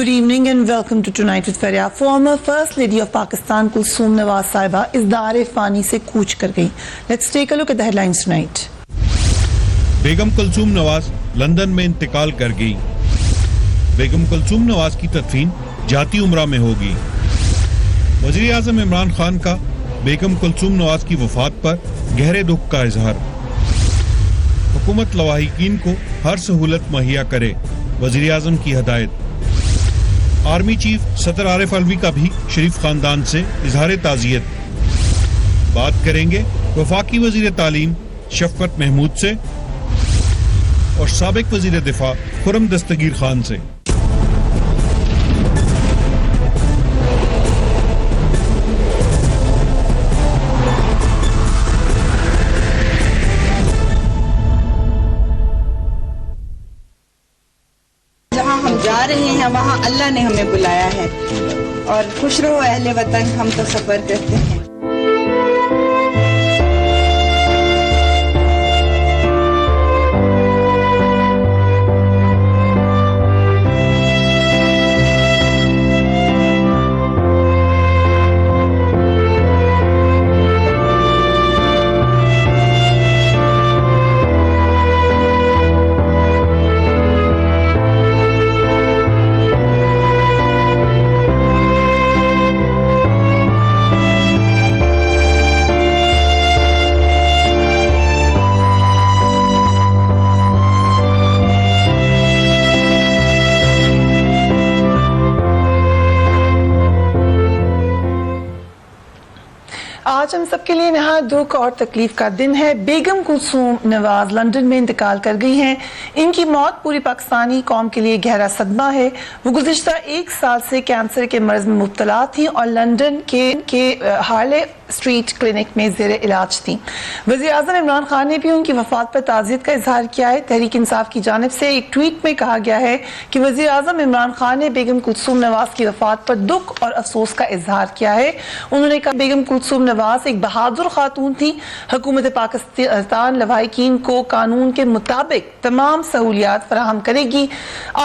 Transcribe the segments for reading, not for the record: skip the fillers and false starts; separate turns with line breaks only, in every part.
Good evening and welcome to Tonight with Faria. Former First Lady of Pakistan Kulsoom Nawaz Sahiba is Dar-e Fani se kooch kar gayi. Let's take a look at the headlines tonight.
Begum Kulsoom Nawaz London میں انتقال کر گئی. بیگم کلثوم نواز کی تدفین جاتی عمرہ میں ہوگی. وزیر اعظم عمران خان کا بیگم کلثوم نواز کی وفات پر گہرے دکھ کا اظہار. حکومت لواحقین کو ہر سہولت مہیا کرے، وزیر اعظم کی ہدایت. آرمی چیف صدر عارف علوی کا بھی شریف خاندان سے اظہار تعزیت. بات کریں گے وفاقی وزیر تعلیم شفقت محمود سے اور سابق وزیر دفاع خرم دستگیر خان سے.
جہاں ہم جا رہے ہیں وہاں اللہ نے ہمیں بلایا ہے، اور خوش رہو اہل وطن، ہم تو سفر کرتے ہیں.
آج ہم سب کے لیے نہایت دکھ اور تکلیف کا دن ہے. بیگم کلثوم نواز لندن میں انتقال کر گئی ہیں. ان کی موت پوری پاکستانی قوم کے لیے گہرا صدمہ ہے. وہ گزشتہ 1 سال سے کینسر کے مرض میں مبتلا تھیں اور لندن کے ہارلے اسٹریٹ کلینک میں زیر علاج تھیں. وزیر اعظم عمران خان نے بھی ان کی وفات پر تعزیت کا اظہار کیا ہے. تحریک انصاف کی جانب سے ایک ٹویٹ میں کہا گیا ہے کہ وزیر اعظم عمران خان نے بیگم کلثوم نواز کی وفات پر دکھ اور افسوس کا اظہار کیا ہے. انہوں نے کہا بیگم کلثوم نواز ایک بہادر خاتون تھی. حکومت پاکستان لواحقین کو قانون کے مطابق تمام سہولیات فراہم کرے گی.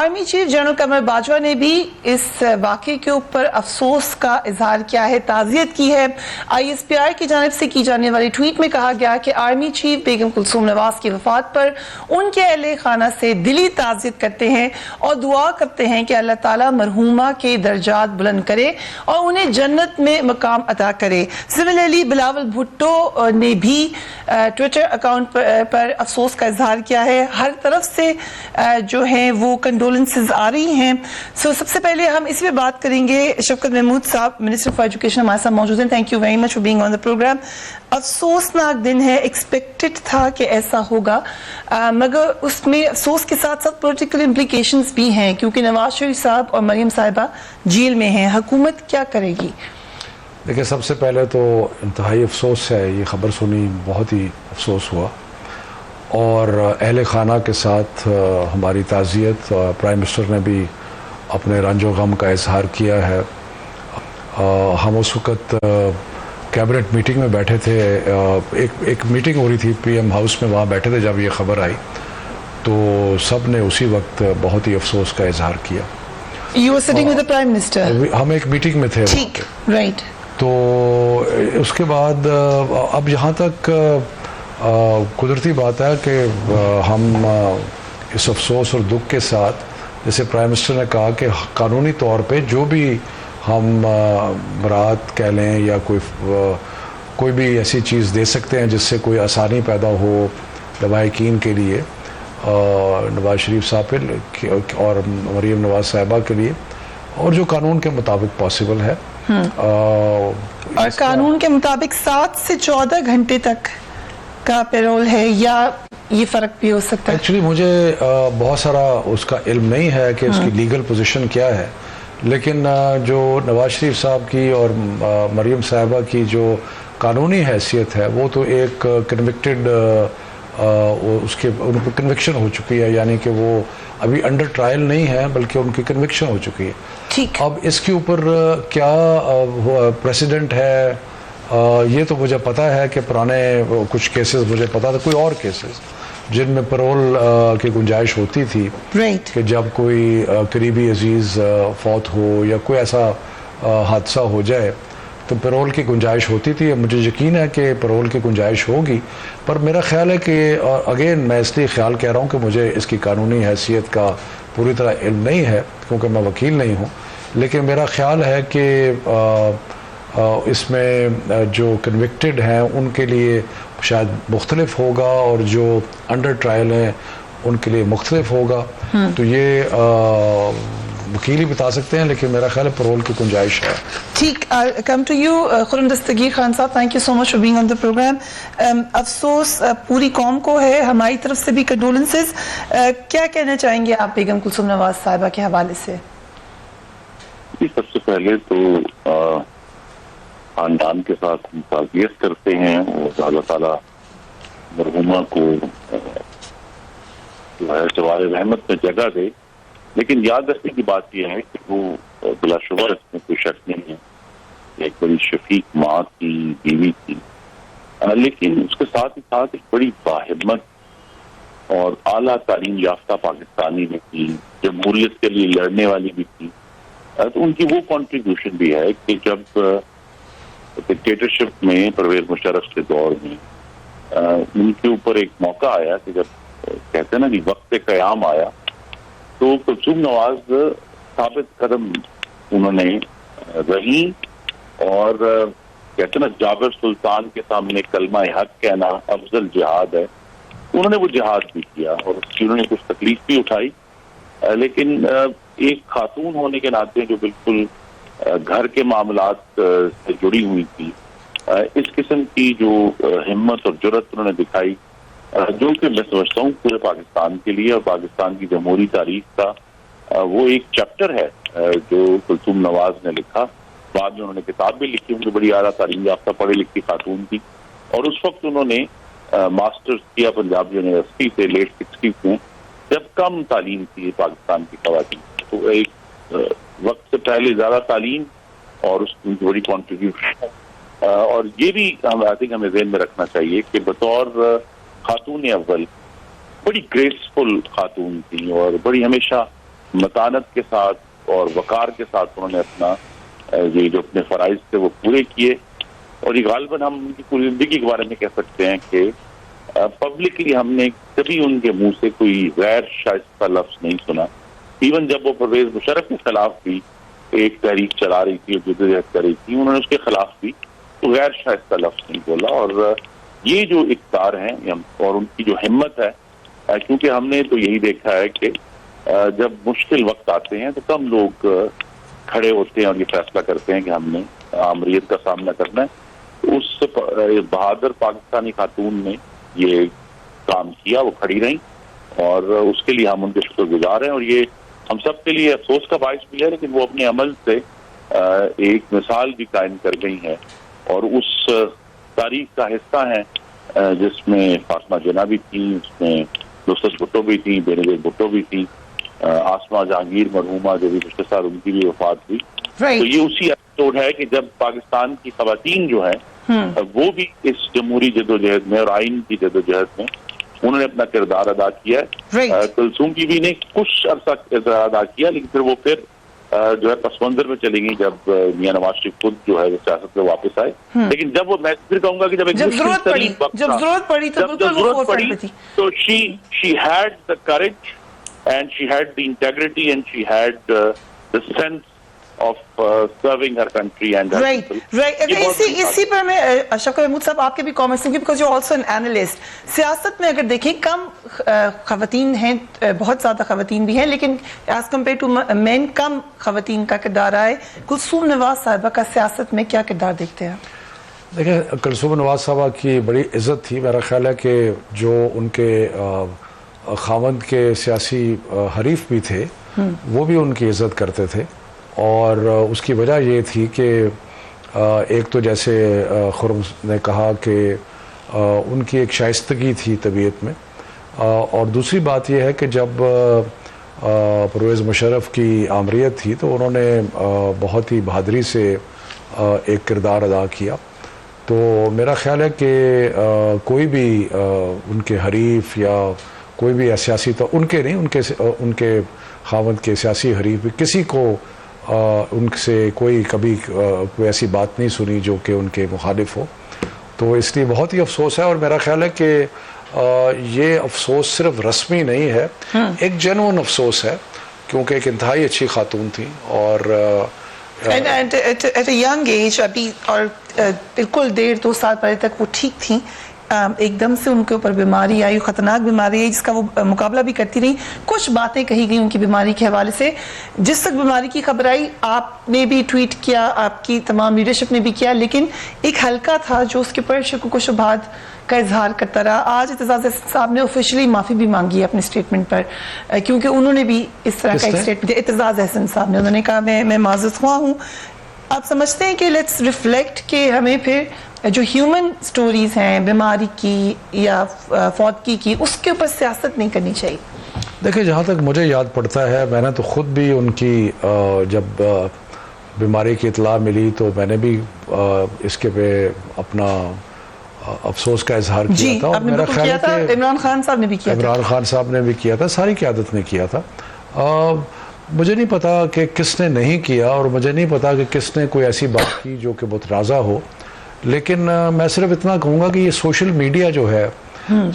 Army chief general Qamar Bajwa نے بھی اس واقعے کے اوپر افسوس کا اظہار کیا ہے، تعزیت کی ہے. ISPR کی جانب سے کی جانے والی ٹویٹ میں کہا گیا کہ آرمی چیف بیگم کلثوم نواز کی وفات پر ان کے اہل خانہ سے دلی تعزیت کرتے ہیں اور دعا کرتے ہیں کہ اللہ تعالیٰ مرحومہ کے درجات بلند کرے اور انہیں جنت میں مقام عطا کرے. سملرلی بلاول بھٹو نے بھی ٹویٹر اکاؤنٹ پر افسوس کا اظہار کیا ہے. ہر طرف سے جو ہیں وہ کنڈولنسز آ رہی ہیں. سب سے پہلے ہم اسی پہ بات کریں گے. شفقت محمود صاحب منسٹر فار ایجوکیشن ہمارے ساتھ موجود ہیں. Thank you very much for being on the programme. افسوسناک دن ہے، ایکسپیکٹڈ تھا کہ ایسا ہوگا، مگر اس میں افسوس کے ساتھ ساتھ پولیٹیکل امپلیکیشنز بھی ہیں کیونکہ نواز شریف صاحب اور مریم صاحبہ جیل میں ہیں. حکومت کیا کرے گی؟
دیکھیں، سب سے پہلے تو انتہائی افسوس ہے، یہ خبر سنی بہت ہی افسوس ہوا، اور اہل خانہ کے ساتھ ہماری تعزیت. پرائم منسٹر نے بھی اپنے رنج و غم کا اظہار کیا ہے. ہم اس وقت کیبنٹ میٹنگ میں بیٹھے تھے، ایک میٹنگ ہو رہی تھی پی ایم ہاؤس میں، وہاں بیٹھے تھے جب یہ خبر آئی، تو سب نے اسی وقت بہت ہی افسوس کا اظہار کیا.
You were sitting with the Prime Minister.
ہم ایک میٹنگ میں تھے.
ٹھیک، رائٹ.
تو اس کے بعد اب یہاں تک قدرتی بات ہے کہ ہم اس افسوس اور دکھ کے ساتھ، جیسے پرائم منسٹر نے کہا کہ قانونی طور پہ جو بھی ہم برات کہہ لیں یا کوئی بھی ایسی چیز دے سکتے ہیں جس سے کوئی آسانی پیدا ہو لواحقین کے لیے، نواز شریف صاحب اور مریم نواز صاحبہ کے لیے، اور جو قانون کے مطابق پاسبل ہے.
اور قانون کے مطابق 7 سے 14 گھنٹے تک کا پیرول ہے، یا یہ فرق بھی ہو سکتا ہے؟
ایکچولی مجھے بہت سارا اس کا علم نہیں ہے کہ اس کی لیگل پوزیشن کیا ہے، لیکن جو نواز شریف صاحب کی اور مریم صاحبہ کی جو قانونی حیثیت ہے وہ تو ایک کنوکٹڈ، اس کے ان پر کنوکشن ہو چکی ہے، یعنی کہ وہ ابھی انڈر ٹرائل نہیں ہے بلکہ ان کی کنوکشن ہو چکی ہے. اب اس کے اوپر کیا پریسیڈنٹ ہے یہ تو مجھے پتا ہے کہ پرانے کچھ کیسز مجھے پتا تھا، کوئی اور کیسز جن میں پرول کی گنجائش ہوتی تھی
رائٹ
کہ جب کوئی قریبی عزیز فوت ہو یا کوئی ایسا حادثہ ہو جائے تو پرول کی گنجائش ہوتی تھی. مجھے یقین ہے کہ پرول کی گنجائش ہوگی, پر میرا خیال ہے کہ اگین میں اس لیے خیال کہہ رہا ہوں کہ مجھے اس کی قانونی حیثیت کا پوری طرح علم نہیں ہے کیونکہ میں وکیل نہیں ہوں, لیکن میرا خیال ہے کہ اس میں جو کنوکٹڈ ہیں ان کے لیے شاید مختلف ہوگا اور جو انڈر ٹرائل ہیں ان کے لیے مختلف ہوگا. تو یہ وکیل ہی بتا سکتے ہیں, لیکن میرا خیال ہے پرول کی گنجائش ہے.
ٹھیک, come to you Khurram Dastgir Khan sahib, thank you so much for being on the program. افسوس پوری قوم کو ہے, ہماری طرف سے بھی کنڈولنسز. کیا کہنا چاہیں گے آپ بیگم کلثوم نواز صاحبہ کے حوالے سے؟
سب سے پہلے تو خاندان کے ساتھ تعزیت کرتے ہیں اور اللہ تعالیٰ مرحومہ کو جو ہے جوار رحمت میں جگہ دے. لیکن یاد رکھنے کی بات یہ ہے کہ وہ بلا شبہ اس میں کوئی شک نہیں ہے, ایک بڑی شفیق ماں کی, بیوی تھی, لیکن اس کے ساتھ ہی ساتھ ایک بڑی باہمت اور اعلیٰ تعلیم یافتہ پاکستانی بھی تھی, جمہوریت کے لیے لڑنے والی بھی تھی. تو ان کی وہ کنٹریبیوشن بھی ہے کہ جب ڈکٹیٹرشپ میں پرویز مشرف کے دور میں ان کے اوپر ایک موقع آیا کہ جب کہتے ہیں نا کہ وقت قیام آیا, تو کلثوم نواز ثابت قدم انہوں نے رہی اور کہتے ہیں نا جابر سلطان کے سامنے کلمہ حق کہنا افضل جہاد ہے. انہوں نے وہ جہاد بھی کیا اور اس کی انہوں نے کچھ تکلیف بھی اٹھائی, لیکن ایک خاتون ہونے کے ناطے جو بالکل گھر کے معاملات سے جڑی ہوئی تھی, اس قسم کی جو ہمت اور جرأت انہوں نے دکھائی, جو کہ میں سمجھتا ہوں پورے پاکستان کے لیے اور پاکستان کی جمہوری تاریخ کا وہ ایک چیپٹر ہے جو کلثوم نواز نے لکھا. بعد میں انہوں نے کتاب بھی لکھی, ان کی بڑی اعلیٰ تعلیم یافتہ پڑھی لکھی خاتون تھی, اور اس وقت انہوں نے ماسٹرز کیا پنجاب یونیورسٹی سے لیٹ 60s میں, جب کم تعلیم تھی پاکستان کی خواتین. تو ایک وقت سے پہلے زیادہ تعلیم اور اس کی بڑی کنٹریبیوشن, اور یہ بھی ہمیں ذہن میں رکھنا چاہیے کہ بطور خاتون اول بڑی گریسفل خاتون تھی اور بڑی ہمیشہ متانت کے ساتھ اور وقار کے ساتھ انہوں نے اپنا یہ جو اپنے فرائض تھے وہ پورے کیے. اور یہ غالباً ہم ان کی پوری زندگی کے بارے میں کہہ سکتے ہیں کہ پبلکلی ہم نے کبھی ان کے منہ سے کوئی غیر شائستہ لفظ نہیں سنا. ایون جب وہ پرویز مشرف کے خلاف بھی ایک تحریک چلا رہی تھی اور جدوجہد کر رہی تھی, انہوں نے اس کے خلاف بھی تو غیر شائستہ لفظ نہیں بولا. اور یہ جو اقتدار ہیں اور ان کی جو ہمت ہے, کیونکہ ہم نے تو یہی دیکھا ہے کہ جب مشکل وقت آتے ہیں تو کم لوگ کھڑے ہوتے ہیں اور یہ فیصلہ کرتے ہیں کہ ہم نے آمریت کا سامنا کرنا ہے. اس بہادر پاکستانی خاتون نے یہ کام کیا, وہ کھڑی رہیں, اور اس کے لیے ہم ان کے شکر گزار ہیں. اور یہ ہم سب کے لیے افسوس کا باعث بھی ہے, لیکن وہ اپنے عمل سے ایک مثال بھی قائم کر گئی ہیں اور اس تاریخ کا حصہ ہیں جس میں فاطمہ جناح بھی تھیں, اس میں نصرت بھٹو بھی تھیں, بینظیر بھٹو بھی تھیں, آسمہ جہانگیر مرحومہ جو بھی پچھلے سال ان کی بھی وفات ہوئی. تو یہ اسی ایپیسوڈ ہے کہ جب پاکستان کی خواتین جو ہیں وہ بھی اس جمہوری جدوجہد میں اور آئین کی جدوجہد میں انہوں نے اپنا کردار ادا کیا ہے. کلثوم کی بھی نے کچھ عرصہ کردار ادا کیا, لیکن پھر وہ جو ہے پس منظر میں چلی گئی جب میاں نواز شریف خود جو ہے وہ سیاست میں واپس آئے. لیکن جب وہ میں پھر کہوں گا کہ جب
ضرورت پڑی
تو she had the courage and she had the integrity and she had the sense of serving her country and her people.
اسی پر میں اشرف محمود صاحب آپ کے بھی کامنٹس ہیں, because you're also an analyst. سیاست میں اگر دیکھیں کم خواتین ہیں, بہت زیادہ خواتین بھی ہیں, لیکن as compared to men کم خواتین کا کردار آئے. کلثوم نواز صاحبہ کا سیاست میں کیا کردار دیکھتے ہیں؟
دیکھیں, کلثوم نواز صاحبہ کی بڑی عزت تھی. میرا خیال ہے کہ جو ان کے خاوند کے سیاسی حریف بھی تھے وہ بھی ان کی عزت کرتے تھے, اور اس کی وجہ یہ تھی کہ ایک تو جیسے خرم نے کہا کہ ان کی ایک شائستگی تھی طبیعت میں, اور دوسری بات یہ ہے کہ جب پرویز مشرف کی آمریت تھی تو انہوں نے بہت ہی بہادری سے ایک کردار ادا کیا. تو میرا خیال ہے کہ کوئی بھی ان کے حریف یا کوئی بھی سیاسی تو ان کے نہیں ان کے خاوند کے سیاسی حریف کسی کو ان سے کوئی کبھی کوئی ایسی بات نہیں سنی جو کہ ان کے مخالف ہو. تو اس لیے بہت ہی افسوس ہے, اور میرا خیال ہے کہ یہ افسوس صرف رسمی نہیں ہے, ایک جینوئن افسوس ہے, کیونکہ ایک انتہائی اچھی خاتون تھی اور
ایٹ اے ینگ ایج ابھی, اور بالکل 1.5-2 سال پہلے تک وہ ٹھیک تھیں, ایک دم سے ان کے اوپر بیماری آئی, خطرناک بیماری آئی جس کا وہ مقابلہ بھی کرتی رہی. کچھ باتیں کہی گئی ان کی بیماری کے حوالے سے. جس تک بیماری کی خبر آئی آپ نے بھی ٹویٹ کیا, آپ کی تمام لیڈرشپ نے بھی کیا, لیکن ایک حلقہ تھا جو اس کے اوپر شکوک و شبہات کا اظہار کرتا رہا. آج اعتزاز احسن صاحب نے آفیشلی معافی بھی مانگی ہے اپنے اسٹیٹمنٹ پر, کیونکہ انہوں نے بھی اس طرح کا ایک اسٹیٹمنٹ دیا. اعتزاز احسن صاحب نے, انہوں نے کہا میں معذرت خواہ ہوں. آپ سمجھتے ہیں کہ لیٹس ریفلیکٹ کہ ہمیں پھر جو ہیومن سٹوریز ہیں بیماری کی یا فوتگی کی, اس کے اوپر سیاست نہیں کرنی چاہیے؟
دیکھیں, جہاں تک مجھے یاد پڑتا ہے, میں نے تو خود بھی ان کی جب بیماری کی اطلاع ملی تو میں نے بھی اس کے پہ اپنا افسوس کا اظہار کیا تھا. اور میرا خیال ہے کہ
عمران خان صاحب نے بھی کیا تھا,
عمران خان صاحب نے بھی کیا تھا, ساری قیادت نے کیا تھا. مجھے نہیں پتا کہ کس نے نہیں کیا, اور مجھے نہیں پتا کہ کس نے کوئی ایسی بات کی جو کہ متنازع ہو, لیکن میں صرف اتنا کہوں گا کہ یہ سوشل میڈیا جو ہے,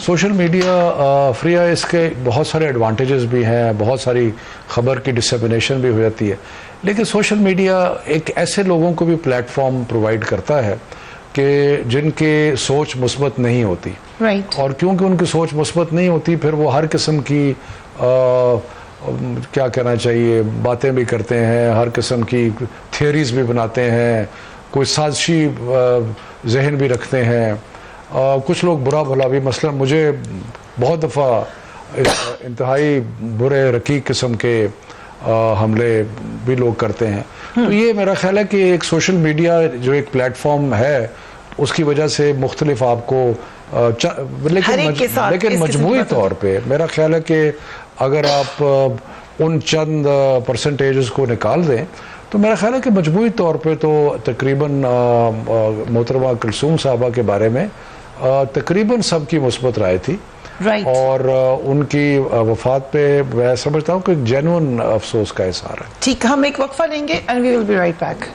سوشل میڈیا فریا, اس کے بہت سارے ایڈوانٹیجز بھی ہیں, بہت ساری خبر کی ڈسیمینیشن بھی ہو جاتی ہے, لیکن سوشل میڈیا ایک ایسے لوگوں کو بھی پلیٹ فارم پرووائڈ کرتا ہے کہ جن کے سوچ مثبت نہیں ہوتی, اور کیونکہ ان کی سوچ مثبت نہیں ہوتی پھر وہ ہر قسم کی کیا کہنا چاہیے باتیں بھی کرتے ہیں, ہر قسم کی تھیوریز بھی بناتے ہیں, کوئی سازشی ذہن بھی رکھتے ہیں. کچھ لوگ برا بھلا بھی, مثلا مجھے بہت دفعہ انتہائی برے رقیق قسم کے حملے بھی لوگ کرتے ہیں. تو یہ میرا خیال ہے کہ ایک سوشل میڈیا جو ایک پلیٹ فارم ہے, اس کی وجہ سے مختلف آپ کو لیکن مجموعی طور پہ میرا خیال ہے کہ اگر آپ ان چند پرسنٹیجز کو نکال دیں تو میرا خیال ہے کہ مجموعی طور پہ تو تقریباً محترمہ کلثوم صاحبہ کے بارے میں تقریباً سب کی مثبت رائے تھی, اور ان کی وفات پہ میں سمجھتا ہوں کہ ایک جینوئن افسوس کا اظہار ہے.
ٹھیک, ہم ایک وقفہ لیں گے and we will be right back.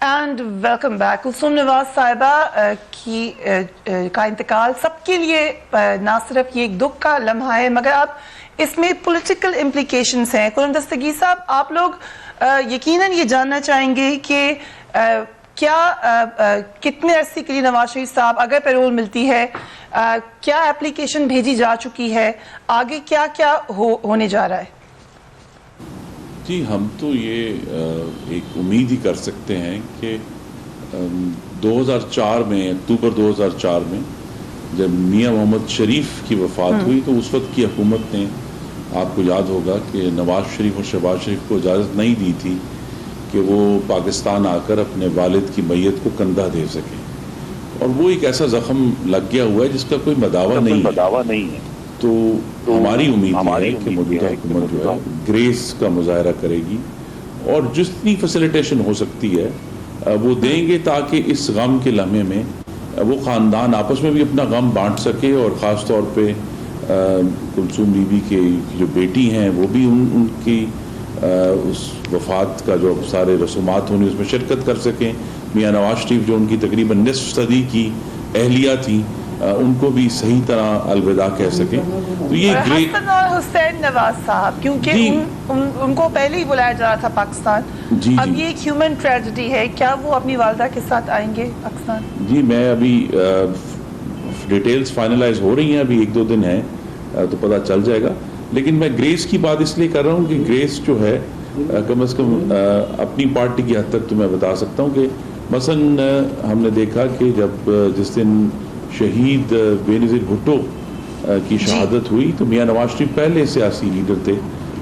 And welcome back. Kulsoom Nawaz صاحبہ کا انتقال سب کے لیے نہ صرف یہ ایک دکھ کا لمحہ ہے, مگر اب اس میں پولیٹیکل امپلیکیشنز ہیں. قلم دستگیر صاحب, آپ لوگ یقیناً یہ جاننا چاہیں گے کہ کیا کتنے عرصے کے لیے نواز شریف صاحب, اگر پیرول ملتی ہے, کیا اپلیکیشن بھیجی جا چکی ہے, آگے کیا کیا ہونے جا رہا ہے؟
جی, ہم تو یہ ایک امید ہی کر سکتے ہیں کہ 2004 میں, اکتوبر 2004 میں جب میاں محمد شریف کی وفات ہوئی تو اس وقت کی حکومت نے, آپ کو یاد ہوگا کہ نواز شریف اور شہباز شریف کو اجازت نہیں دی تھی کہ وہ پاکستان آ کر اپنے والد کی میت کو کندھا دے سکیں, اور وہ ایک ایسا زخم لگ گیا ہوا ہے جس کا کوئی مداوع نہیں ہے. تو ہماری امید ہے کہ موجودہ حکومت جو ہے گریس کا مظاہرہ کرے گی, اور جتنی فیسیلیٹیشن ہو سکتی ہے وہ دیں گے, تاکہ اس غم کے لمحے میں وہ خاندان آپس میں بھی اپنا غم بانٹ سکے, اور خاص طور پہ کلثوم بی بی کے جو بیٹی ہیں وہ بھی ان کی اس وفات کا جو سارے رسومات ہونے اس میں شرکت کر سکیں. میاں نواز شریف جو ان کی تقریباً نصف صدی کی اہلیہ تھیں, ان کو بھی صحیح طرح الوداع کہہ سکیں. تو یہ
حسن اور حسین نواز صاحب, کیونکہ ان کو پہلے ہی بلایا جا رہا تھا پاکستان, اب یہ ایک ہیومن ٹریجڈی ہے, کیا وہ اپنی والدہ کے ساتھ آئیں گے پاکستان؟
جی, میں ابھی ڈیٹیلز فائنلائز ہو رہی ہیں, ابھی 1-2 دن ہیں تو پتہ چل جائے گا. لیکن میں گریس کی بات اس لیے کر رہا ہوں کہ گریس جو ہے کم از کم اپنی پارٹی کی حد تک تو میں بتا سکتا ہوں کہ مثلا ہم نے دیکھا کہ جب جس دن شہید بے نظیر بھٹو کی شہادت ہوئی تو میاں نواز شریف پہلے سیاسی لیڈر تھے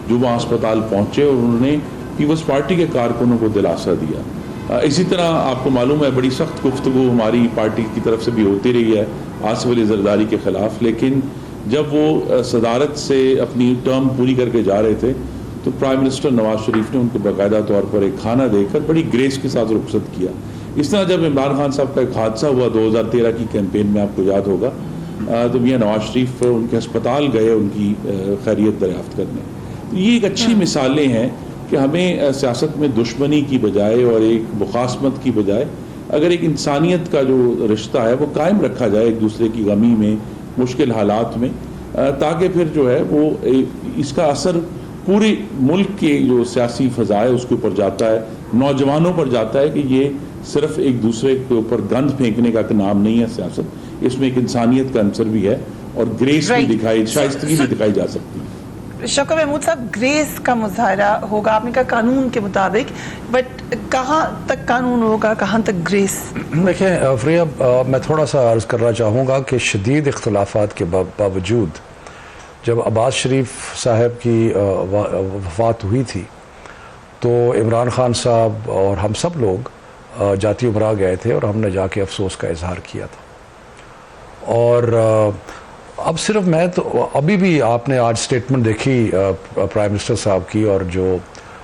جو وہاں اسپتال پہنچے, اور انہوں نے پیپلز پارٹی کے کارکنوں کو دلاسا دیا. اسی طرح آپ کو معلوم ہے بڑی سخت گفتگو ہماری پارٹی کی طرف سے بھی ہوتی رہی ہے آصف علی زرداری کے خلاف، لیکن جب وہ صدارت سے اپنی ٹرم پوری کر کے جا رہے تھے تو پرائم منسٹر نواز شریف نے ان کو باقاعدہ طور پر ایک کھانا دے کر بڑی گریس کے ساتھ رخصت کیا. اس طرح جب عمران خان صاحب کا ایک حادثہ ہوا 2013 کی کیمپین میں، آپ کو یاد ہوگا، تو میاں نواز شریف ان کے ہسپتال گئے ان کی خیریت دریافت کرنے. یہ ایک اچھی مثالیں ہیں کہ ہمیں سیاست میں دشمنی کی بجائے اور ایک مخاصمت کی بجائے اگر ایک انسانیت کا جو رشتہ ہے وہ قائم رکھا جائے ایک دوسرے کی غمی میں، مشکل حالات میں، تاکہ پھر جو ہے وہ اس کا اثر پورے ملک کے جو سیاسی فضا ہے اس کے اوپر جاتا ہے، نوجوانوں پر جاتا ہے کہ یہ صرف ایک دوسرے کے اوپر گند پھینکنے کا نام نہیں ہے سیاست، اس میں ایک انسانیت کا عنصر بھی ہے اور گریس بھی دکھائی، شائستگی بھی دکھائی جا سکتی ہے.
شوکت محمود صاحب، گریس کا مظاہرہ ہوگا، آپ نے کہا قانون کے مطابق، بٹ کہاں تک قانون ہوگا، کہاں تک گریس؟
دیکھیں فریہ، میں تھوڑا سا عرض کرنا چاہوں گا کہ شدید اختلافات کے باوجود جب عباس شریف صاحب کی وفات ہوئی تھی تو عمران خان صاحب اور ہم سب لوگ جاتی امراء گئے تھے اور ہم نے جا کے افسوس کا اظہار کیا تھا. اور اب صرف میں تو ابھی بھی آپ نے آج سٹیٹمنٹ دیکھی پرائم منسٹر صاحب کی اور جو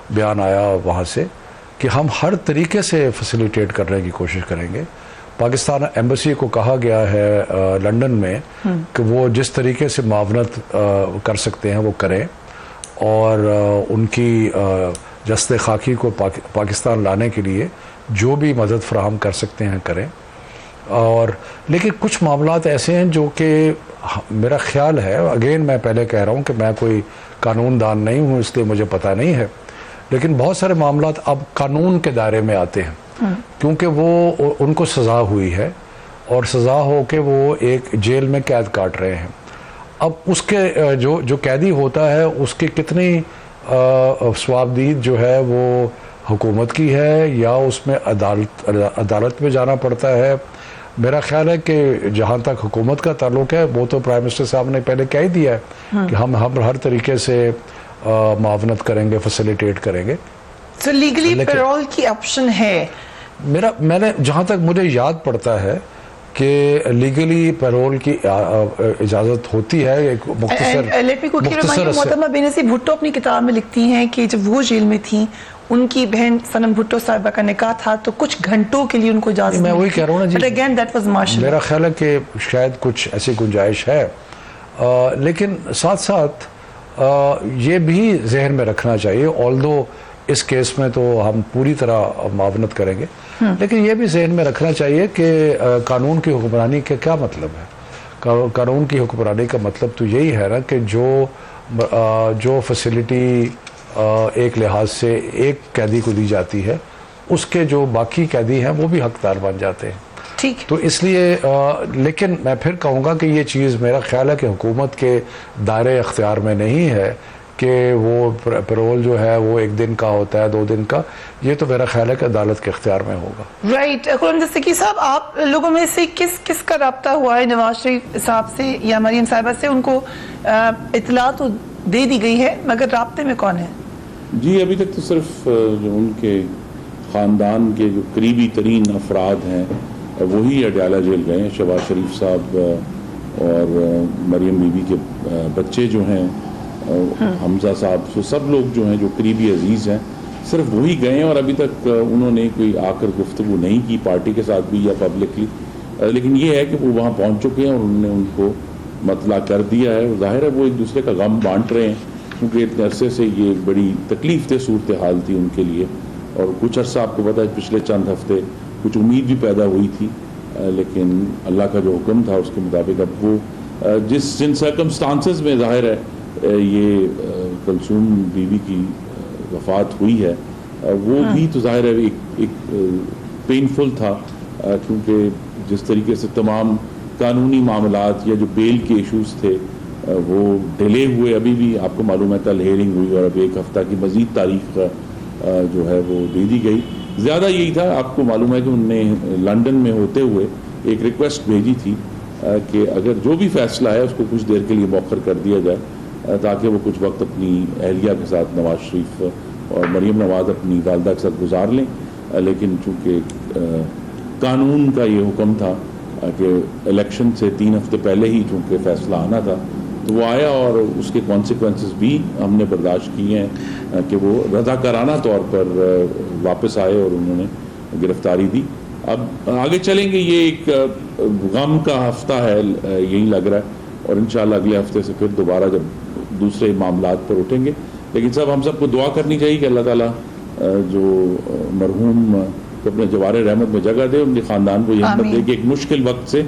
بیان آیا وہاں سے کہ ہم ہر طریقے سے فیسیلیٹیٹ کرنے کی کوشش کریں گے. پاکستان ایمبیسی کو کہا گیا ہے لنڈن میں کہ وہ جس طریقے سے معاونت کر سکتے ہیں وہ کریں اور ان کی جسد خاکی کو پاکستان لانے کے لیے جو بھی مدد فراہم کر سکتے ہیں کریں. اور لیکن کچھ معاملات ایسے ہیں جو کہ میرا خیال ہے، اگین میں پہلے کہہ رہا ہوں کہ میں کوئی قانون دان نہیں ہوں اس لیے مجھے پتہ نہیں ہے، لیکن بہت سارے معاملات اب قانون کے دائرے میں آتے ہیں کیونکہ وہ ان کو سزا ہوئی ہے اور سزا ہو کے وہ ایک جیل میں قید کاٹ رہے ہیں. اب اس کے جو قیدی ہوتا ہے اس کی کتنی ثوابدید جو ہے وہ حکومت کی ہے یا اس میں عدالت میں جانا پڑتا ہے. میرا خیال ہے کہ جہاں تک حکومت کا تعلق ہے وہ تو پرائم منسٹر صاحب نے پہلے کہہ ہی دیا ہے کہ ہم ہر طریقے سے معاونت کریں گے، فیسیلیٹیٹ کریں گے.
تو لیگلی پیرول کی آپشن ہے؟
میں نے جہاں تک مجھے یاد پڑتا ہے کہ لیگلی پیرول کی اجازت ہوتی ہے. ایک مختصر
محترمہ بینظیر بھٹو اپنی کتاب میں لکھتی ہیں کہ جب وہ جیل میں تھیں ان کی بہن صنم بھٹو صاحبہ کا نکاح تھا تو کچھ گھنٹوں کے لیے ان کو اجازت،
میں وہی کہہ رہا ہوں نا جی، میرا خیال ہے کہ شاید کچھ ایسی گنجائش ہے، لیکن ساتھ ساتھ یہ بھی ذہن میں رکھنا چاہیے، آلدو اس کیس میں تو ہم پوری طرح معاونت کریں گے، لیکن یہ بھی ذہن میں رکھنا چاہیے کہ قانون کی حکمرانی کا کیا مطلب ہے. قانون کی حکمرانی کا مطلب تو یہی ہے نا کہ جو فیسیلٹی ایک لحاظ سے ایک قیدی کو دی جاتی ہے اس کے جو باقی قیدی ہیں وہ بھی حقدار بن جاتے ہیں.
ٹھیک،
تو اس لیے لیکن میں پھر کہوں گا کہ یہ چیز میرا خیال ہے کہ حکومت کے دائرے اختیار میں نہیں ہے کہ وہ پیرول جو ہے وہ 1 دن کا ہوتا ہے 2 دن کا. یہ تو میرا خیال ہے کہ عدالت کے اختیار میں ہوگا.
رائٹ. غلام دستگیر صاحب، آپ لوگوں میں سے کس کا رابطہ ہوا ہے نواز شریف صاحب سے یا مریم صاحبہ سے؟ ان کو اطلاع تو دے دی گئی ہے مگر رابطے میں کون ہے؟
جی ابھی تک تو صرف جو ان کے خاندان کے جو قریبی ترین افراد ہیں وہی اڈیالہ جیل گئے ہیں. شہباز شریف صاحب اور مریم بی بی کے بچے جو ہیں، حمزہ صاحب، تو سب لوگ جو ہیں جو قریبی عزیز ہیں صرف وہی گئے ہیں اور ابھی تک انہوں نے کوئی آ کر گفتگو نہیں کی پارٹی کے ساتھ بھی یا پبلکلی. لیکن یہ ہے کہ وہ وہاں پہنچ چکے ہیں اور انہوں نے ان کو مطلع کر دیا ہے. ظاہر ہے وہ ایک دوسرے کا غم بانٹ رہے ہیں کیونکہ اتنے عرصے سے یہ بڑی تکلیف دہ صورتحال تھی ان کے لیے، اور کچھ عرصہ آپ کو پتہ ہے پچھلے چند ہفتے کچھ امید بھی پیدا ہوئی تھی، لیکن اللہ کا جو حکم تھا اس کے مطابق اب وہ جن سرکمسٹانسز میں ظاہر ہے یہ کلثوم بی بی کی وفات ہوئی ہے وہ بھی تو ظاہر ہے ایک پینفل تھا، کیونکہ جس طریقے سے تمام قانونی معاملات یا جو بیل کے ایشوز تھے وہ ڈیلے ہوئے. ابھی بھی آپ کو معلوم ہے کل ہیئرنگ ہوئی اور اب 1 ہفتہ کی مزید تاریخ جو ہے وہ دے دی گئی. زیادہ یہی تھا، آپ کو معلوم ہے کہ انہوں نے لنڈن میں ہوتے ہوئے ایک ریکویسٹ بھیجی تھی کہ اگر جو بھی فیصلہ ہے اس کو کچھ دیر کے لیے مؤخر کر دیا جائے تاکہ وہ کچھ وقت اپنی اہلیہ کے ساتھ نواز شریف اور مریم نواز اپنی والدہ کے ساتھ گزار لیں. لیکن چونکہ قانون کا یہ حکم تھا کہ الیکشن سے 3 ہفتے پہلے ہی چونکہ فیصلہ آنا تھا تو وہ آیا اور اس کے کانسیکوینسز بھی ہم نے برداشت کیے ہیں کہ وہ رضاکارانہ طور پر واپس آئے اور انہوں نے گرفتاری دی. اب آگے چلیں گے, یہ ایک غم کا ہفتہ ہے یہی لگ رہا ہے, اور انشاءاللہ اگلے ہفتے سے پھر دوبارہ جب دوسرے معاملات پر اٹھیں گے. لیکن صاحب ہم سب کو دعا کرنی چاہیے کہ اللہ تعالیٰ جو مرحوم کو اپنے جوار رحمت میں جگہ دے, ان کے خاندان کو یہ ہمت دے کہ ایک مشکل وقت سے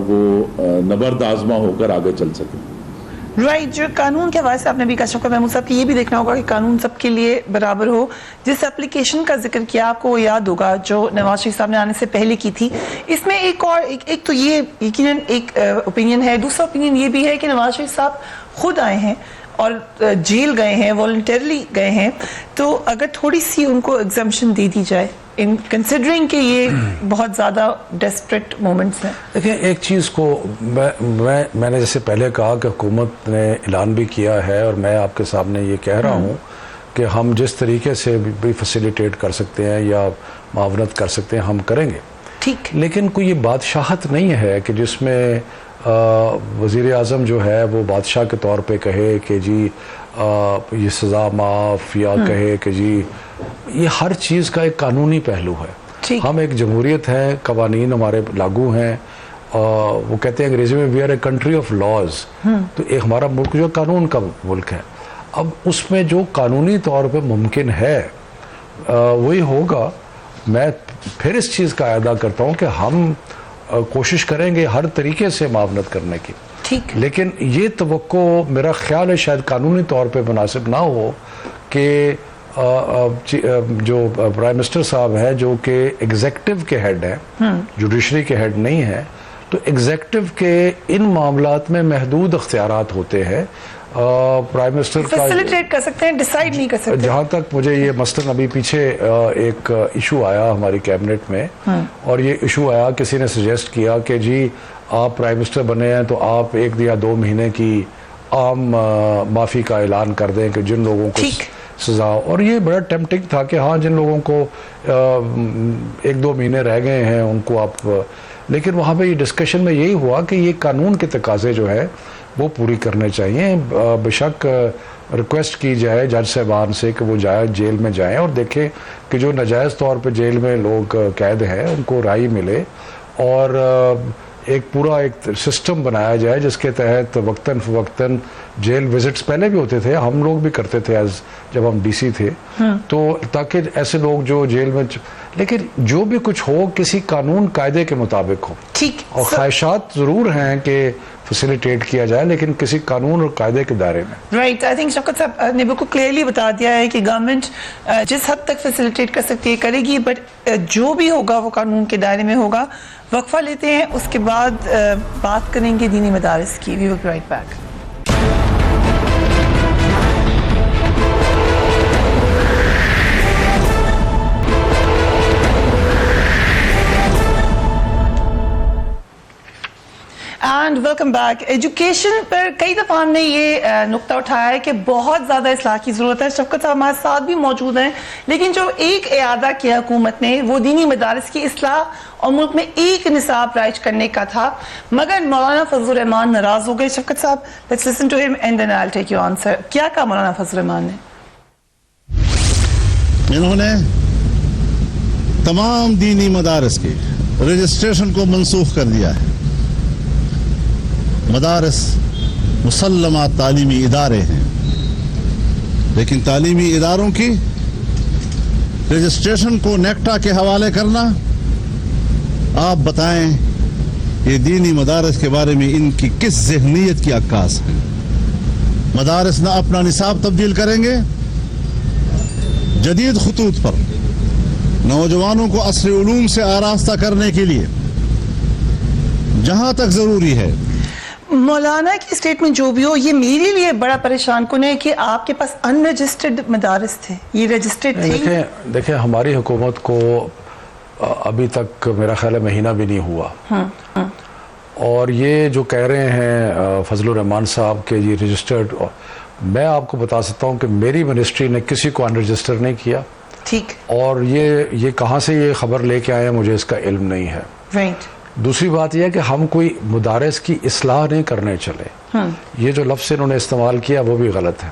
وہ نبرد آزما ہو کر آگے چل سکے.
رائٹ, جو قانون کے حوالے سے آپ نے بھی کہا شوکت محمود صاحب کہ یہ بھی دیکھنا ہوگا کہ قانون سب کے لیے برابر ہو. جس اپلیکیشن کا ذکر کیا آپ کو وہ یاد ہوگا جو نواز شریف صاحب نے آنے سے پہلے کی تھی, اس میں ایک تو یہ یقیناً ایک اوپینین ہے, دوسرا اوپینین یہ بھی ہے کہ نواز شریف صاحب خود آئے ہیں اور جیل گئے ہیں, والنٹرلی گئے ہیں, تو اگر تھوڑی سی ان کو ایگزمپشن دے دی جائے ان کنسیڈرنگ کہ یہ بہت زیادہ ڈیسپریٹ مومنٹس ہیں.
دیکھیں ایک چیز کو میں نے جیسے پہلے کہا کہ حکومت نے اعلان بھی کیا ہے اور میں آپ کے سامنے یہ کہہ رہا ہوں کہ ہم جس طریقے سے بھی فیسیلیٹیٹ کر سکتے ہیں یا معاونت کر سکتے ہیں ہم کریں گے,
ٹھیک,
لیکن کوئی یہ بادشاہت نہیں ہے کہ جس میں وزیر اعظم جو ہے وہ بادشاہ کے طور پہ کہے کہ جی یہ سزا معاف, یا کہے کہ جی یہ ہر چیز کا ایک قانونی پہلو ہے. ہم ایک جمہوریت ہیں, قوانین ہمارے لاگو ہیں, وہ کہتے ہیں انگریزی میں we are a country of laws, تو ایک ہمارا ملک جو قانون کا ملک ہے. اب اس میں جو قانونی طور پہ ممکن ہے وہی ہوگا. میں پھر اس چیز کا اعادہ کرتا ہوں کہ ہم کوشش کریں گے ہر طریقے سے معاونت کرنے کی, لیکن یہ توقع میرا خیال ہے شاید قانونی طور پہ مناسب نہ ہو کہ جو پرائم منسٹر صاحب ہیں جو کہ ایگزیکٹو کے ہیڈ ہیں, جوڈیشری کے ہیڈ نہیں ہیں, تو ایگزیکٹو کے ان معاملات میں محدود اختیارات ہوتے ہیں. پرائم منسٹر کا
فیسیلیٹیٹ کر سکتے ہیں, ڈیسائیڈ نہیں کر سکتے.
جہاں تک مجھے یہ مثلاً ابھی پیچھے ایک ایشو آیا ہماری کیبنٹ میں, اور یہ ایشو آیا کسی نے سجیسٹ کیا کہ جی آپ پرائم منسٹر بنے ہیں تو آپ 1 یا 2 مہینے کی عام معافی کا اعلان کر دیں کہ جن لوگوں کو سزا, اور یہ بڑا ٹیمپٹنگ تھا کہ ہاں جن لوگوں کو 1-2 مہینے رہ گئے ہیں ان کو آپ, لیکن وہاں پہ یہ ڈسکشن میں یہی ہوا کہ یہ قانون کے تقاضے جو ہے وہ پوری کرنے چاہیے. بے شک ریکویسٹ کی جائے جج صاحبان سے کہ وہ جائے جیل میں جائیں اور دیکھیں کہ جو ناجائز طور پہ جیل میں لوگ قید ہیں ان کو رہائی ملے, اور ایک پورا ایک سسٹم بنایا جائے جس کے تحت وقتاً فوقتاً جیل وزٹس پہلے بھی ہوتے تھے, ہم لوگ بھی کرتے تھے جب ہم ڈی سی تھے, تو تاکہ ایسے لوگ جو جیل میں, لیکن جو بھی کچھ ہو کسی قانون قاعدے کے مطابق ہو.
ٹھیک,
اور خواہشات ضرور ہیں کہ فیسیلیٹیٹ کیا جائے لیکن کسی قانون اور قاعدے کے دائرے میں.
رائٹ, آئی تھنک شوکت صاحب نے بالکل کلیئرلی بتا دیا ہے کہ گورنمنٹ جس حد تک فیسیلیٹیٹ کر سکتی ہے کرے گی, بٹ جو بھی ہوگا وہ قانون کے دائرے میں ہوگا. وقفہ لیتے ہیں, اس کے بعد بات کریں گے دینی مدارس کی. We will be right back. And welcome back. Education پر کئی دفعہ ہم نے یہ نقطہ اٹھایا ہے کہ بہت زیادہ اصلاح کی ضرورت ہے. شفقت صاحب ہمارے ساتھ بھی موجود ہیں, لیکن جو ایک اعادہ کیا حکومت نے وہ دینی مدارس کی اصلاح اور ملک میں ایک نصاب رائج کرنے کا تھا, مگر مولانا فضل الرحمان ناراض ہو گئے. Shafqat sahib, let's listen to him and then I will take your answer. کیا کہا مولانا فضل الرحمان نے؟
انہوں نے تمام دینی مدارس کے رجسٹریشن کو منسوخ کر دیا ہے. مدارس مسلمہ تعلیمی ادارے ہیں, لیکن تعلیمی اداروں کی رجسٹریشن کو نیکٹا کے حوالے کرنا, آپ بتائیں یہ دینی مدارس کے بارے میں ان کی کس ذہنیت کی عکاس ہے؟ مدارس نہ اپنا نصاب تبدیل کریں گے, جدید خطوط پر نوجوانوں کو عصر علوم سے آراستہ کرنے کے لیے جہاں تک ضروری ہے.
مولانا کی اسٹیٹمنٹ جو بھی ہو, یہ میرے لیے بڑا پریشان کن ہے کہ آپ کے پاس ان رجسٹرڈ مدارس تھے, یہ رجسٹرڈ تھے.
دیکھیں ہماری حکومت کو ابھی تک میرا خیال ہے مہینہ بھی نہیں ہوا, اور یہ جو کہہ رہے ہیں فضل الرحمان صاحب کہ یہ رجسٹرڈ, میں آپ کو بتا سکتا ہوں کہ میری منسٹری نے کسی کو ان رجسٹر نہیں کیا.
ٹھیک,
اور یہ کہاں سے یہ خبر لے کے آئے ہیں مجھے اس کا علم نہیں ہے.
رائٹ,
دوسری بات یہ ہے کہ ہم کوئی مدارس کی اصلاح نہیں کرنے چلے. یہ جو لفظ انہوں نے استعمال کیا وہ بھی غلط ہے.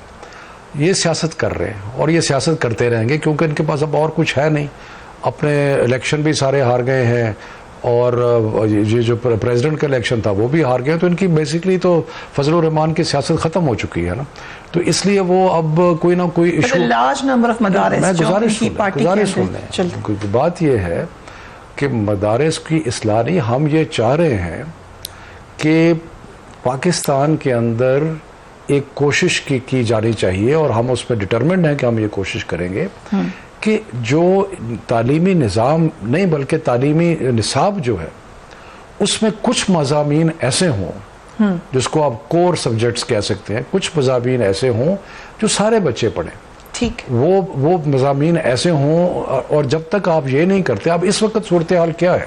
یہ سیاست کر رہے ہیں اور یہ سیاست کرتے رہیں گے کیونکہ ان کے پاس اب اور کچھ ہے نہیں. اپنے الیکشن بھی سارے ہار گئے ہیں اور یہ جو پریزیڈنٹ کا الیکشن تھا وہ بھی ہار گئے. تو ان کی بیسکلی تو فضل الرحمان کی سیاست ختم ہو چکی ہے نا. تو اس لیے وہ اب کوئی نہ کوئی ایشو.
لارج نمبر آف مدارس. میں
گزارش سن لیں. بات یہ ہے کہ مدارس کی اصلاح نہیں, ہم یہ چاہ رہے ہیں کہ پاکستان کے اندر ایک کوشش کی جانی چاہیے اور ہم اس پہ ڈٹرمنڈ ہیں کہ ہم یہ کوشش کریں گے کہ جو تعلیمی نظام نہیں بلکہ تعلیمی نصاب جو ہے اس میں کچھ مضامین ایسے ہوں جس کو آپ کور سبجیکٹس کہہ سکتے ہیں, کچھ مضامین ایسے ہوں جو سارے بچے پڑھیں.
ٹھیک,
وہ مضامین ایسے ہوں. اور جب تک آپ یہ نہیں کرتے, اب اس وقت صورتحال کیا ہے؟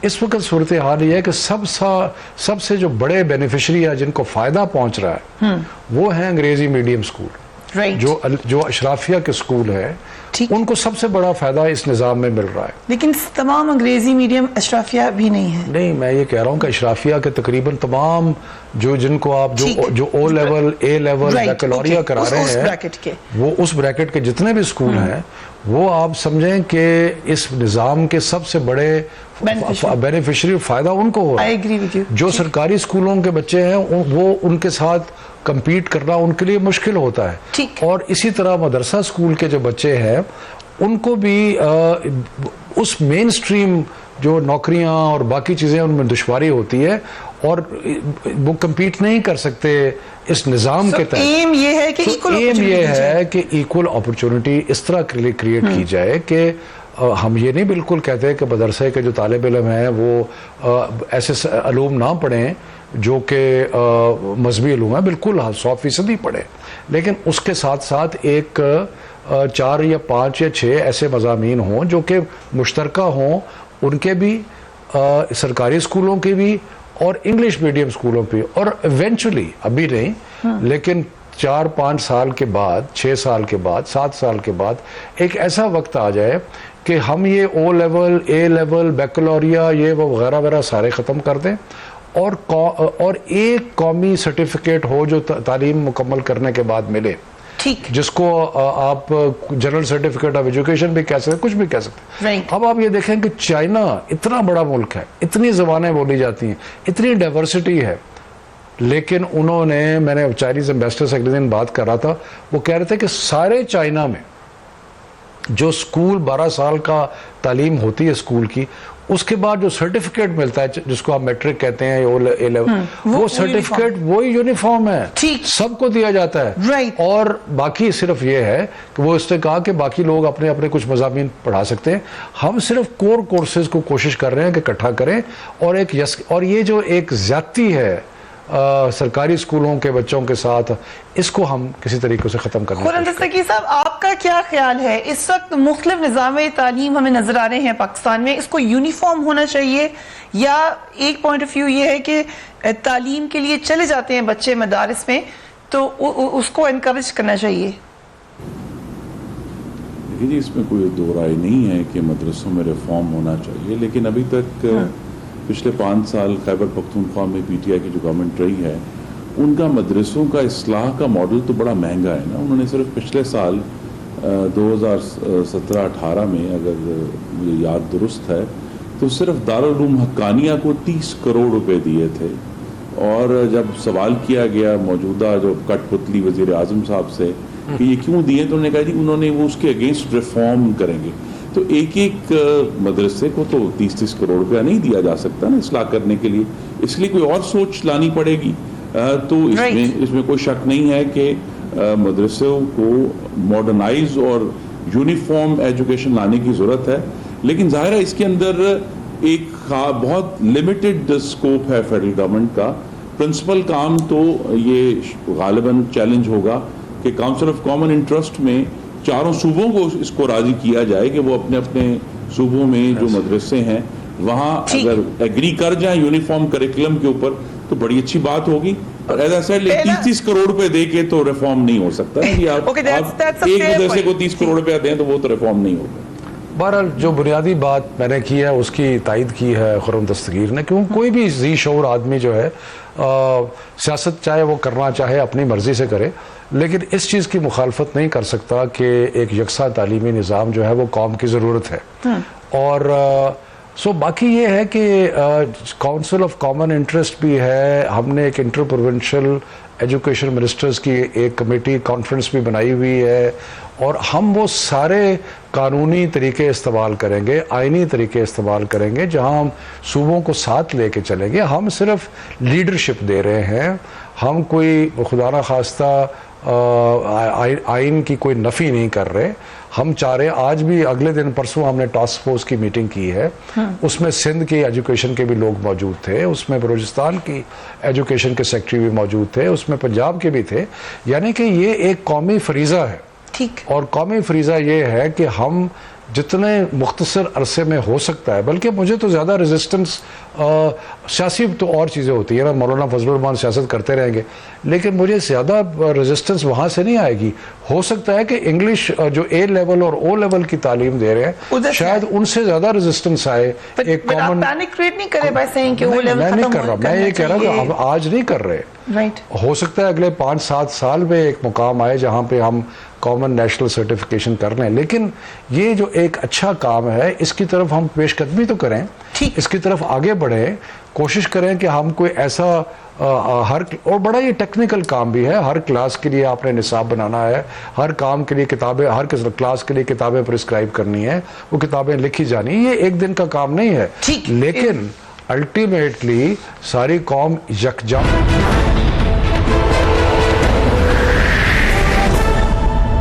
اس وقت صورتحال یہ ہے کہ سب سے جو بڑے بینیفیشری ہیں جن کو فائدہ پہنچ رہا ہے وہ ہیں انگریزی میڈیم اسکول. جو اشرافیہ کے اسکول ہے ان کو سب سے بڑا فائدہ اس نظام میں مل رہا ہے.
لیکن تمام انگریزی میڈیم اشرافیہ بھی نہیں ہے.
نہیں, میں یہ کہہ رہا ہوں کہ اشرافیہ کے تقریباً تمام جن کو آپ جو او لیول اے لیول بیکلوریا کرا رہے ہیں وہ اس بریکٹ کے جتنے بھی اسکول ہیں وہ آپ سمجھیں کہ اس نظام کے سب سے بڑے بینیفیشری فائدہ ان کو ہو رہا ہے. جو سرکاری اسکولوں کے بچے ہیں وہ ان کے ساتھ کمپیٹ کرنا ان کے لیے مشکل ہوتا ہے. اور اسی طرح مدرسہ اسکول کے جو بچے ہیں ان کو بھی اس مین سٹریم جو نوکریاں اور باقی چیزیں ان میں دشواری ہوتی ہے اور وہ کمپیٹ نہیں کر سکتے اس نظام کے تحت.
ایم یہ ہے کہ
ایکول اپرچونٹی اس طرح کریٹ کی جائے کہ ہم یہ نہیں بالکل کہتے کہ مدرسے کے جو طالب علم ہیں وہ ایسے علوم نہ پڑھیں جو کہ مذہبی علوم ہیں, بالکل 100% پڑھیں, لیکن اس کے ساتھ ساتھ ایک 4 یا 5 یا 6 ایسے مضامین ہوں جو کہ مشترکہ ہوں, ان کے بھی, سرکاری اسکولوں کے بھی اور انگلش میڈیم اسکولوں پہ. اور ایونچولی ابھی نہیں لیکن 4-5 سال کے بعد, 6 سال کے بعد, 7 سال کے بعد ایک ایسا وقت آ جائے کہ ہم یہ او لیول اے لیول بیکلوریا یہ وہ وغیرہ وغیرہ سارے ختم کر دیں اور ایک قومی سرٹیفکیٹ ہو جو تعلیم مکمل کرنے کے بعد ملے, جس کو آپ جنرل سرٹیفکیٹ آف ایجوکیشن بھی کہہ سکتے, کچھ بھی کہہ سکتے. اب آپ یہ دیکھیں کہ چائنا اتنا بڑا ملک ہے, اتنی زبانیں بولی جاتی ہیں, اتنی ڈائیورسٹی ہے, لیکن انہوں نے, میں نے چائنیز ایمبیسڈر سے اگلے دن بات کر رہا تھا, وہ کہہ رہے تھے کہ سارے چائنا میں جو اسکول 12 سال کا تعلیم ہوتی ہے اسکول کی, اس کے بعد جو سرٹیفکیٹ ملتا ہے جس کو آپ میٹرک کہتے ہیں اے لیول, وہ سرٹیفکیٹ وہی یونیفارم ہے, سب کو دیا جاتا ہے. اور باقی صرف یہ ہے کہ وہ اس نے کہا کہ باقی لوگ اپنے اپنے کچھ مضامین پڑھا سکتے ہیں. ہم صرف کور کورسز کو کوشش کر رہے ہیں کہ اکٹھا کریں اور یہ جو ایک زیادتی ہے سرکاری اسکولوں کے بچوں کے ساتھ, اس کو ہم کسی طریقے سے ختم کرنا.
خورم دستگیر صاحب, آپ کا کیا خیال ہے؟ اس وقت مختلف نظام تعلیم ہمیں نظر آ رہے ہیں پاکستان میں, اس کو یونیفارم ہونا چاہیے یا ایک پوائنٹ آف ویو یہ ہے کہ تعلیم کے لیے چلے جاتے ہیں بچے مدارس میں تو اس کو انکریج کرنا چاہیے؟
دیکھیے, اس میں کوئی دو رائے نہیں ہے کہ مدرسوں میں ریفارم ہونا چاہیے, لیکن ابھی تک پچھلے 5 سال خیبر پختونخوا میں پی ٹی آئی کی جو گورنمنٹ رہی ہے ان کا مدرسوں کا اصلاح کا ماڈل تو بڑا مہنگا ہے نا. انہوں نے صرف پچھلے سال 2017-18 میں, اگر مجھے یاد درست ہے, تو صرف دارالعلوم حقانیہ کو 30 کروڑ روپے دیے تھے. اور جب سوال کیا گیا موجودہ جو کٹ پتلی وزیر اعظم صاحب سے کہ یہ کیوں دیے, تو انہوں نے کہا جی انہوں نے وہ اس کے اگینسٹ ریفارم کریں گے. تو ایک مدرسے کو تو 30 کروڑ روپیہ نہیں دیا جا سکتا نا اصلاح کرنے کے لیے, اس لیے کوئی اور سوچ لانی پڑے گی. تو اس میں کوئی شک نہیں ہے کہ مدرسوں کو ماڈرنائز اور یونیفارم ایجوکیشن لانے کی ضرورت ہے, لیکن ظاہر ہے اس کے اندر ایک بہت لمیٹڈ اسکوپ ہے فیڈرل گورنمنٹ کا. پرنسپل کام تو یہ غالباً چیلنج ہوگا کہ کاؤنسل آف کامن انٹرسٹ میں چاروں صوبوں کو اس کو راضی کیا جائے کہ وہ اپنے اپنے صوبوں میں جو مدرسے ہیں وہاں اگر ایگری کر جائیں یونیفارم کریکولم کے اوپر تو بڑی اچھی بات ہوگی. اور ایز آئی سیڈ 30 کروڑ روپے دے کے تو ریفارم نہیں ہو سکتا. آپ ایک مدرسے کو 30 کروڑ روپے دیں تو وہ تو ریفارم نہیں ہوگا.
بہرحال جو بنیادی بات میں نے کی ہے اس کی تائید کی ہے خرم دستگیر نے، کیوں کوئی بھی ذی شعور آدمی جو ہے سیاست چاہے وہ کرنا چاہے اپنی مرضی سے کرے، لیکن اس چیز کی مخالفت نہیں کر سکتا کہ ایک یکساں تعلیمی نظام جو ہے وہ قوم کی ضرورت ہے. اور باقی یہ ہے کہ کونسل آف کامن انٹرسٹ بھی ہے، ہم نے ایک انٹر پروونشل ایجوکیشن منسٹرز کی ایک کمیٹی کانفرنس بھی بنائی ہوئی ہے، اور ہم وہ سارے قانونی طریقے استعمال کریں گے، آئینی طریقے استعمال کریں گے جہاں ہم صوبوں کو ساتھ لے کے چلیں گے. ہم صرف لیڈرشپ دے رہے ہیں، ہم کوئی خدا نخواستہ آئین کی کوئی نفی نہیں کر رہے. ہم چاہ رہے، آج بھی اگلے دن پرسوں ہم نے ٹاسک فورس کی میٹنگ کی ہے، اس میں سندھ کی ایجوکیشن کے بھی لوگ موجود تھے، اس میں بلوچستان کی ایجوکیشن کے سیکرٹری بھی موجود تھے، اس میں پنجاب کے بھی تھے. یعنی کہ یہ ایک قومی فریضہ ہے، اور قومی فریضہ یہ ہے کہ ہم جتنے مختصر عرصے میں ہو سکتا ہے، بلکہ مجھے تو زیادہ ریزسٹنس سیاسی تو اور چیزیں ہوتی ہیں نا، مولانا فضل الرحمان سیاست کرتے رہیں گے، لیکن مجھے زیادہ ریزسٹنس وہاں سے نہیں آئے گی. ہو سکتا ہے کہ انگلش جو اے لیول اور او لیول کی تعلیم دے رہے ہیں شاید ان سے زیادہ ریزسٹنس آئے. ایک کامن
پینک کریٹ نہیں کرے بائی سیئنگ کہ او لیول
میں نہیں کر رہا، میں یہ کہہ رہا کہ ہم آج نہیں کر رہے. ہو سکتا ہے اگلے 5-7 سال میں ایک مقام آئے جہاں پہ ہم کامن نیشنل سرٹیفکیشن کر لیں، لیکن یہ جو ایک اچھا کام ہے اس کی طرف ہم پیش قدمی تو کریں، اس کی طرف آگے بڑھیں، کوشش کریں کہ ہم کوئی ایسا اور بڑا یہ ٹیکنیکل کام بھی ہے. ہر کلاس کے لیے آپ نے نصاب بنانا ہے، ہر کام کے لیے کتابیں، ہر کلاس کے لیے کتابیں پرسکرائب کرنی ہے، وہ کتابیں لکھی جانی. یہ ایک دن کا کام نہیں ہے، لیکن الٹیمیٹلی ساری قوم یکجا